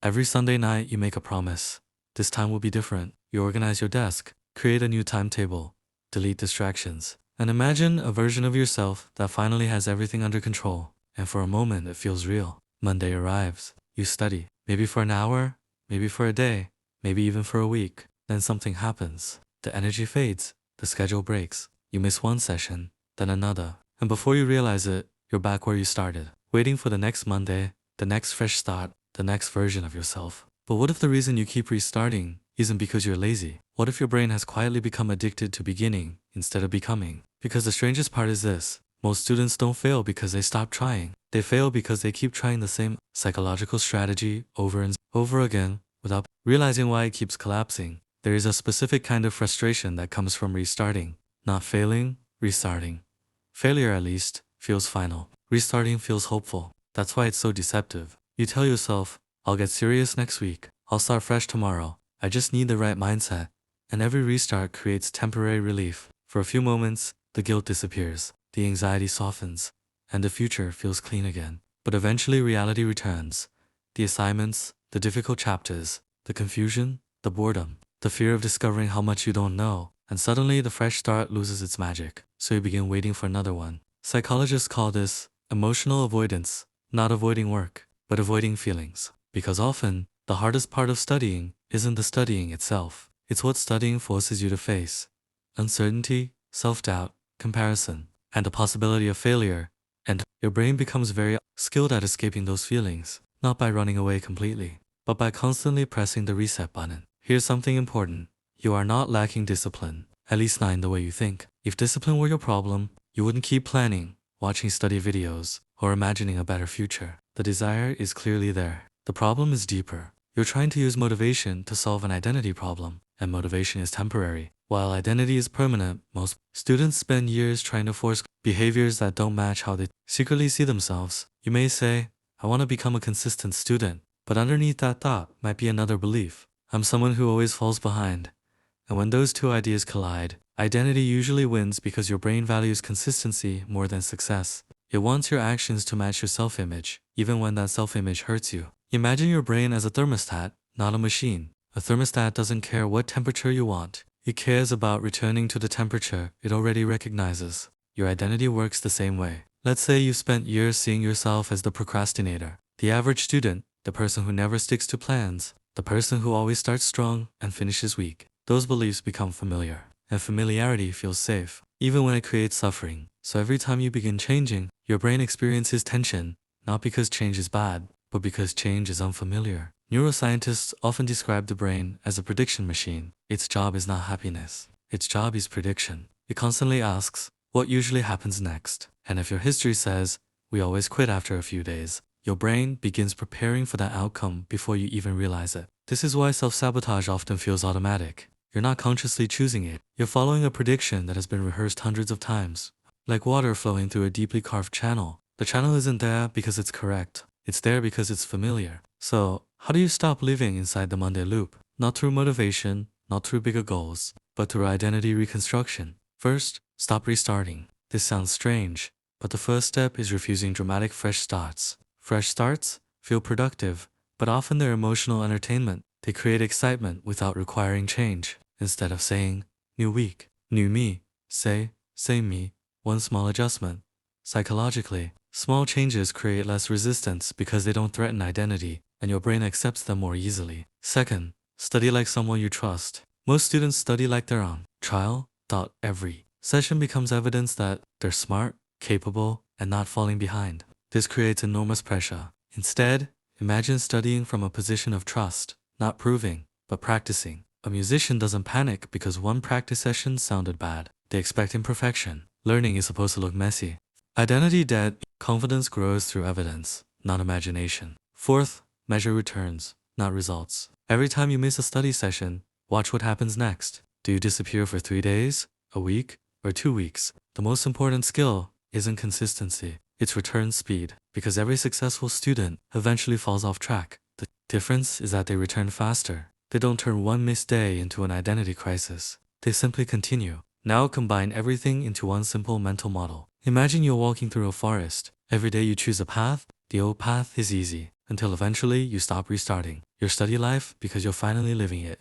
Every Sunday night, you make a promise. This time will be different. You organize your desk, create a new timetable, delete distractions, and imagine a version of yourself that finally has everything under control. And for a moment, it feels real. Monday arrives. You study, maybe for an hour, maybe for a day, maybe even for a week. Then something happens. The energy fades. The schedule breaks. You miss one session, then another. And before you realize it, you're back where you started, waiting for the next Monday, the next fresh start, the next version of yourself. But what if the reason you keep restarting isn't because you're lazy? What if your brain has quietly become addicted to beginning instead of becoming? Because the strangest part is this: most students don't fail because they stop trying. They fail because they keep trying the same psychological strategy over and over again without realizing why it keeps collapsing. There is a specific kind of frustration that comes from restarting. Not failing, restarting. Failure, at least, feels final. Restarting feels hopeful. That's why it's so deceptive. You tell yourself, I'll get serious next week. I'll start fresh tomorrow. I just need the right mindset. And every restart creates temporary relief. For a few moments, the guilt disappears. The anxiety softens. And the future feels clean again. But eventually reality returns. The assignments, the difficult chapters, the confusion, the boredom, the fear of discovering how much you don't know. And suddenly the fresh start loses its magic. So you begin waiting for another one. Psychologists call this emotional avoidance. Not avoiding work, but avoiding feelings. Because often, the hardest part of studying isn't the studying itself. It's what studying forces you to face. Uncertainty, self-doubt, comparison, and the possibility of failure. And your brain becomes very skilled at escaping those feelings, not by running away completely, but by constantly pressing the reset button. Here's something important. You are not lacking discipline, at least not in the way you think. If discipline were your problem, you wouldn't keep planning, watching study videos, or imagining a better future. The desire is clearly there. The problem is deeper. You're trying to use motivation to solve an identity problem, and motivation is temporary. While identity is permanent, most students spend years trying to force behaviors that don't match how they secretly see themselves. You may say, I want to become a consistent student, but underneath that thought might be another belief. I'm someone who always falls behind. And when those two ideas collide, identity usually wins because your brain values consistency more than success. It wants your actions to match your self-image, even when that self-image hurts you. Imagine your brain as a thermostat, not a machine. A thermostat doesn't care what temperature you want. It cares about returning to the temperature it already recognizes. Your identity works the same way. Let's say you've spent years seeing yourself as the procrastinator, the average student, the person who never sticks to plans, the person who always starts strong and finishes weak. Those beliefs become familiar, and familiarity feels safe, even when it creates suffering. So every time you begin changing, your brain experiences tension, not because change is bad, but because change is unfamiliar. Neuroscientists often describe the brain as a prediction machine. Its job is not happiness. Its job is prediction. It constantly asks, what usually happens next? And if your history says, we always quit after a few days, your brain begins preparing for that outcome before you even realize it. This is why self-sabotage often feels automatic. You're not consciously choosing it. You're following a prediction that has been rehearsed hundreds of times. Like water flowing through a deeply carved channel. The channel isn't there because it's correct. It's there because it's familiar. So, how do you stop living inside the Monday loop? Not through motivation, not through bigger goals, but through identity reconstruction. First, stop restarting. This sounds strange, but the first step is refusing dramatic fresh starts. Fresh starts feel productive, but often they're emotional entertainment. They create excitement without requiring change. Instead of saying, new week, new me, say, same me, one small adjustment. Psychologically, small changes create less resistance because they don't threaten identity, and your brain accepts them more easily. Second, study like someone you trust. Most students study like they're on trial. Every session becomes evidence that they're smart, capable, and not falling behind. This creates enormous pressure. Instead, imagine studying from a position of trust, not proving, but practicing. A musician doesn't panic because one practice session sounded bad. They expect imperfection. Learning is supposed to look messy. Identity debt, confidence grows through evidence, not imagination. Fourth, measure returns, not results. Every time you miss a study session, watch what happens next. Do you disappear for 3 days, a week, or 2 weeks? The most important skill isn't consistency, it's return speed, because every successful student eventually falls off track. The difference is that they return faster. They don't turn one missed day into an identity crisis. They simply continue. Now combine everything into one simple mental model. Imagine you're walking through a forest. Every day you choose a path. The old path is easy. until eventually you stop restarting your study life because you're finally living it.